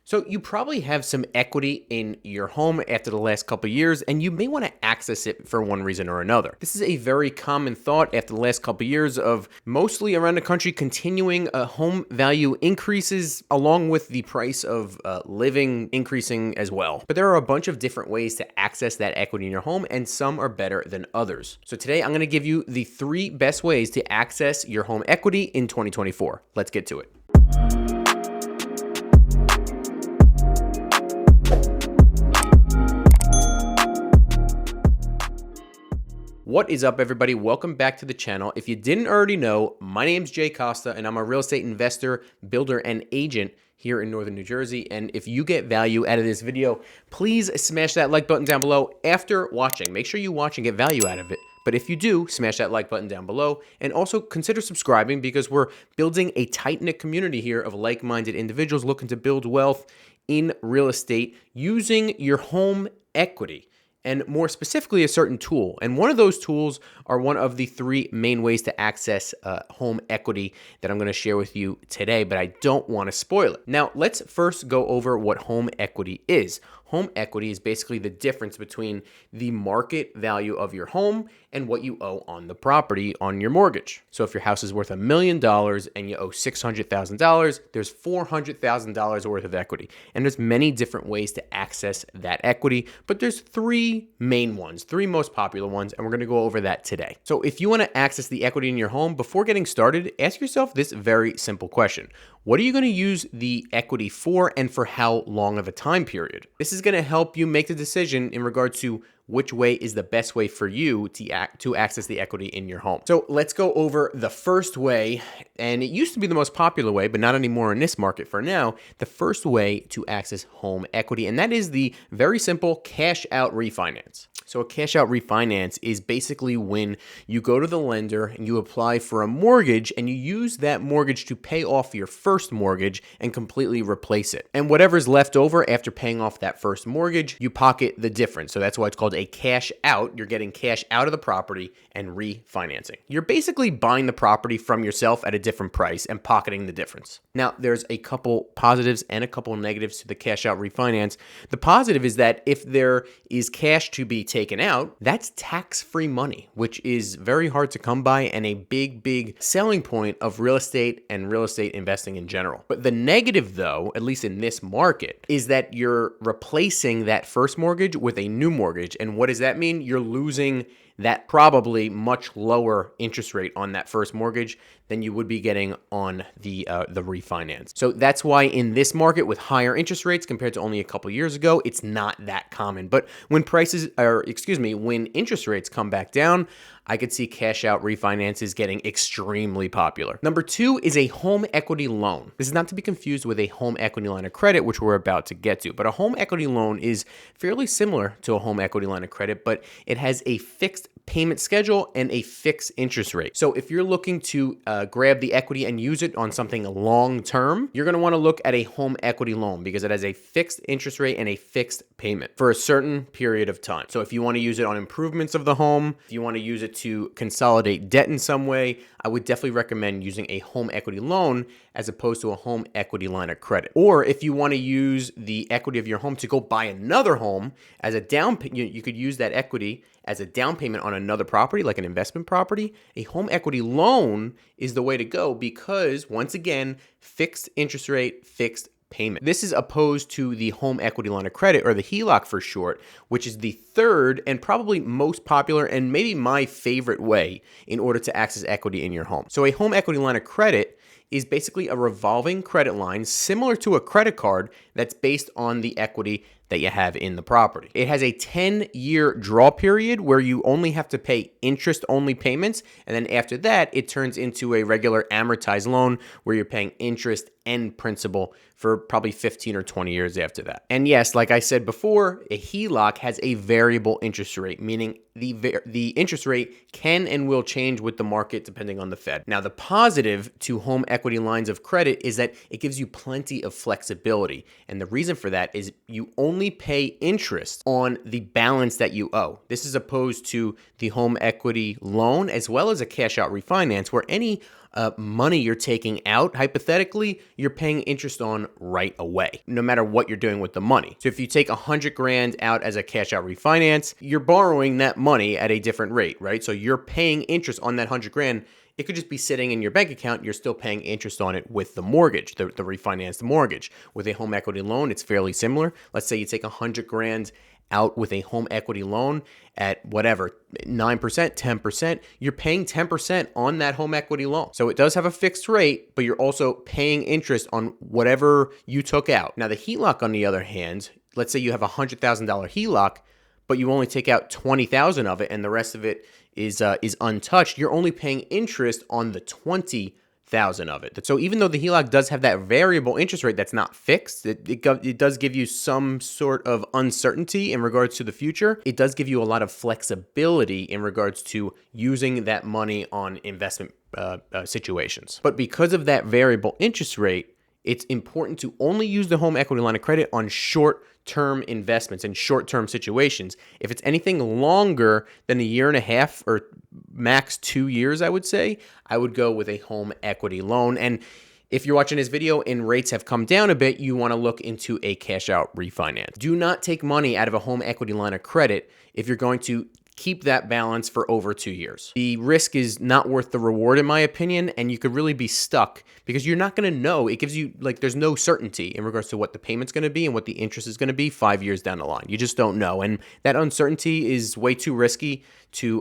So you probably have some equity in your home after the last couple of years, and you may want to access it for one reason or another. This is a very common thought after the last couple of years of mostly around the country continuing home value increases along with the price of living increasing as well. But there are a bunch of different ways to access that equity in your home, and some are better than others. So today I'm going to give you the 3 best ways to access your home equity in 2024. Let's get to it. What is up, everybody? Welcome back to the channel. If you didn't already know, my name's Jay Costa, and I'm a real estate investor, builder, and agent here in Northern New Jersey. And if you get value out of this video, please smash that like button down below after watching. Make sure you watch and get value out of it. But if you do, smash that like button down below, and also consider subscribing because we're building a tight-knit community here of like-minded individuals looking to build wealth in real estate using your home equity, and more specifically, a certain tool. And one of those tools are one of the 3 main ways to access home equity that I'm going to share with you today, but I don't want to spoil it. Now, let's first go over what home equity is. Home equity is basically the difference between the market value of your home and what you owe on the property on your mortgage. So if your house is worth $1 million and you owe $600,000, there's $400,000 worth of equity. And there's many different ways to access that equity, but there's 3 main ones, 3 most popular ones, and we're going to go over that today. So if you want to access the equity in your home, before getting started, ask yourself this very simple question. What are you going to use the equity for, and for how long of a time period? This is going to help you make the decision in regard to which way is the best way for you to access the equity in your home. So let's go over the first way, and it used to be the most popular way, but not anymore in this market for now, the first way to access home equity, and that is the very simple cash out refinance. So a cash out refinance is basically when you go to the lender and you apply for a mortgage and you use that mortgage to pay off your first mortgage and completely replace it. And whatever's left over after paying off that first mortgage, you pocket the difference. So that's why it's called a cash out. You're getting cash out of the property and refinancing. You're basically buying the property from yourself at a different price and pocketing the difference. Now, there's a couple positives and a couple negatives to the cash out refinance. The positive is that if there is cash to be taken out, that's tax-free money, which is very hard to come by and a big selling point of real estate and real estate investing in general. But the negative, though, at least in this market, is that you're replacing that first mortgage with a new mortgage. And what does that mean? You're losing that probably much lower interest rate on that first mortgage than you would be getting on the refinance. So that's why in this market with higher interest rates compared to only a couple years ago, it's not that common. But when when interest rates come back down, I could see cash out refinances getting extremely popular. Number 2 is a home equity loan. This is not to be confused with a home equity line of credit, which we're about to get to. But a home equity loan is fairly similar to a home equity line of credit, but it has a fixed payment schedule and a fixed interest rate. So if you're looking to grab the equity and use it on something long term, you're going to want to look at a home equity loan because it has a fixed interest rate and a fixed payment for a certain period of time. So if you want to use it on improvements of the home, if you want to use it to consolidate debt in some way, I would definitely recommend using a home equity loan as opposed to a home equity line of credit. Or if you want to use the equity of your home to go buy another home as a you could use that equity as a down payment on another property, like an investment property. A home equity loan is the way to go because, once again, fixed interest rate, fixed payment. This is opposed to the home equity line of credit, or the HELOC for short, which is the third and probably most popular and maybe my favorite way in order to access equity in your home. So a home equity line of credit is basically a revolving credit line similar to a credit card that's based on the equity that you have in the property. It has a 10-year draw period where you only have to pay interest-only payments, and then after that, it turns into a regular amortized loan where you're paying interest and principal for probably 15 or 20 years after that. And yes, like I said before, a HELOC has a variable interest rate, meaning the interest rate can and will change with the market depending on the Fed. Now, the positive to home equity lines of credit is that it gives you plenty of flexibility. And the reason for that is you only pay interest on the balance that you owe. This is opposed to the home equity loan as well as a cash out refinance where any money you're taking out, hypothetically, you're paying interest on right away, no matter what you're doing with the money. So if you take 100 grand out as a cash out refinance, you're borrowing that money at a different rate, right? So you're paying interest on that 100 grand. It could just be sitting in your bank account. You're still paying interest on it with the mortgage, the refinanced mortgage. With a home equity loan, it's fairly similar. Let's say you take 100 grand out with a home equity loan at whatever, 9%, 10%, you're paying 10% on that home equity loan. So it does have a fixed rate, but you're also paying interest on whatever you took out. Now the HELOC, on the other hand, let's say you have a $100,000 HELOC, but you only take out 20,000 of it and the rest of it is untouched. You're only paying interest on the 20,000 of it. So even though the HELOC does have that variable interest rate that's not fixed, it does give you some sort of uncertainty in regards to the future. It does give you a lot of flexibility in regards to using that money on investment situations. But because of that variable interest rate, it's important to only use the home equity line of credit on short-term investments and short-term situations. If it's anything longer than a year and a half or max 2 years, I would say, I would go with a home equity loan. And if you're watching this video and rates have come down a bit, you want to look into a cash out refinance. Do not take money out of a home equity line of credit if you're going to keep that balance for over 2 years. The risk is not worth the reward, in my opinion, and you could really be stuck because you're not going to know. It gives you, like, there's no certainty in regards to what the payment's going to be and what the interest is going to be 5 years down the line. You just don't know, and that uncertainty is way too risky to,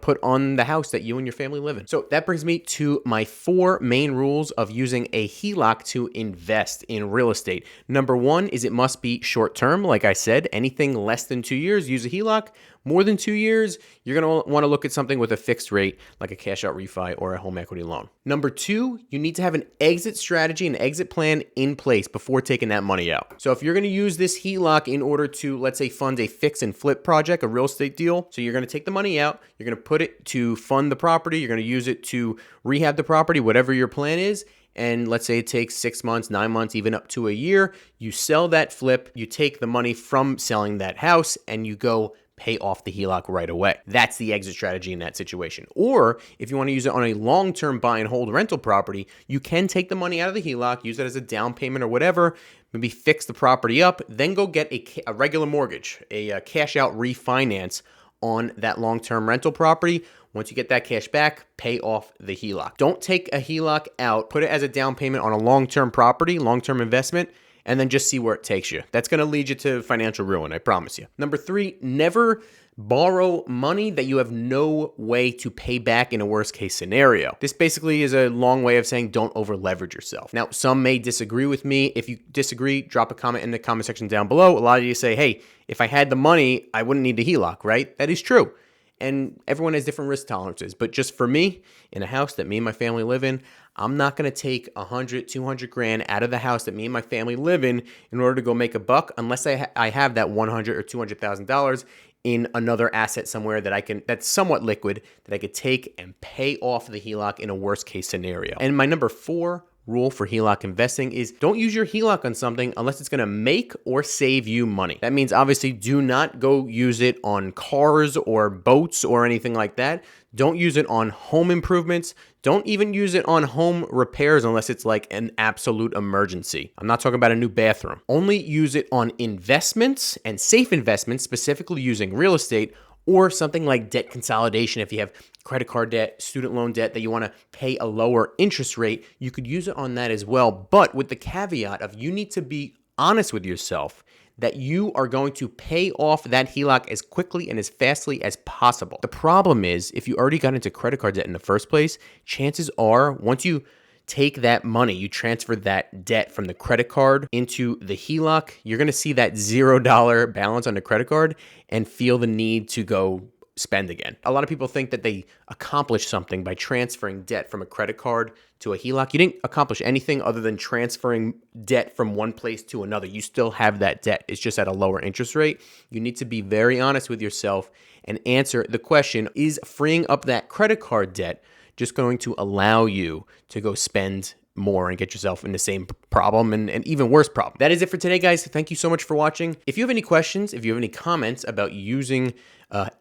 put on the house that you and your family live in. So that brings me to my 4 main rules of using a HELOC to invest in real estate. Number 1 is it must be short term. Like I said, anything less than 2 years, use a HELOC. More than 2 years, you're going to want to look at something with a fixed rate like a cash out refi or a home equity loan. Number 2, you need to have an exit strategy, an exit plan in place before taking that money out. So if you're going to use this HELOC in order to, let's say, fund a fix and flip project, a real estate deal, so you're going to take the money out, you're going to put it to fund the property, you're going to use it to rehab the property, whatever your plan is. And let's say it takes 6 months, 9 months, even up to a year. You sell that flip, you take the money from selling that house, and you go pay off the HELOC right away. That's the exit strategy in that situation. Or if you want to use it on a long-term buy and hold rental property, you can take the money out of the HELOC, use it as a down payment or whatever, maybe fix the property up, then go get a regular mortgage, a cash out refinance on that long-term rental property. Once you get that cash back, pay off the HELOC. Don't take a HELOC out, put it as a down payment on a long-term property, long-term investment, and then just see where it takes you. That's going to lead you to financial ruin, I promise you. Number 3, never borrow money that you have no way to pay back in a worst case scenario. This basically is a long way of saying don't over leverage yourself. Now, some may disagree with me. If you disagree, drop a comment in the comment section down below. A lot of you say, hey, if I had the money, I wouldn't need the HELOC, right? That is true. And everyone has different risk tolerances. But just for me, in a house that me and my family live in, I'm not going to take 100, 200 grand out of the house that me and my family live in order to go make a buck unless I have that $100,000 or $200,000 in another asset somewhere that's somewhat liquid that I could take and pay off the HELOC in a worst case scenario. And my number 4 rule for HELOC investing is don't use your HELOC on something unless it's going to make or save you money. That means obviously do not go use it on cars or boats or anything like that. Don't use it on home improvements. Don't even use it on home repairs unless it's like an absolute emergency. I'm not talking about a new bathroom. Only use it on investments and safe investments, specifically using real estate or something like debt consolidation. If you have credit card debt, student loan debt that you want to pay a lower interest rate, you could use it on that as well. But with the caveat of you need to be honest with yourself that you are going to pay off that HELOC as quickly and as fastly as possible. The problem is if you already got into credit card debt in the first place, chances are once you take that money, you transfer that debt from the credit card into the HELOC, you're going to see that $0 balance on the credit card and feel the need to go spend again. A lot of people think that they accomplished something by transferring debt from a credit card to a HELOC. You didn't accomplish anything other than transferring debt from one place to another. You still have that debt. It's just at a lower interest rate. You need to be very honest with yourself and answer the question, is freeing up that credit card debt just going to allow you to go spend more and get yourself in the same problem and even worse problem? That is it for today, guys. Thank you so much for watching. If you have any questions, if you have any comments about using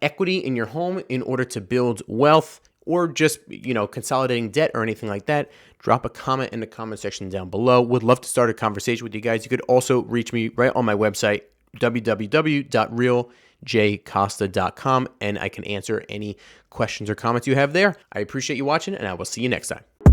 equity in your home in order to build wealth or just, consolidating debt or anything like that, drop a comment in the comment section down below. Would love to start a conversation with you guys. You could also reach me right on my website, www.realjcosta.com, and I can answer any questions or comments you have there. I appreciate you watching, and I will see you next time.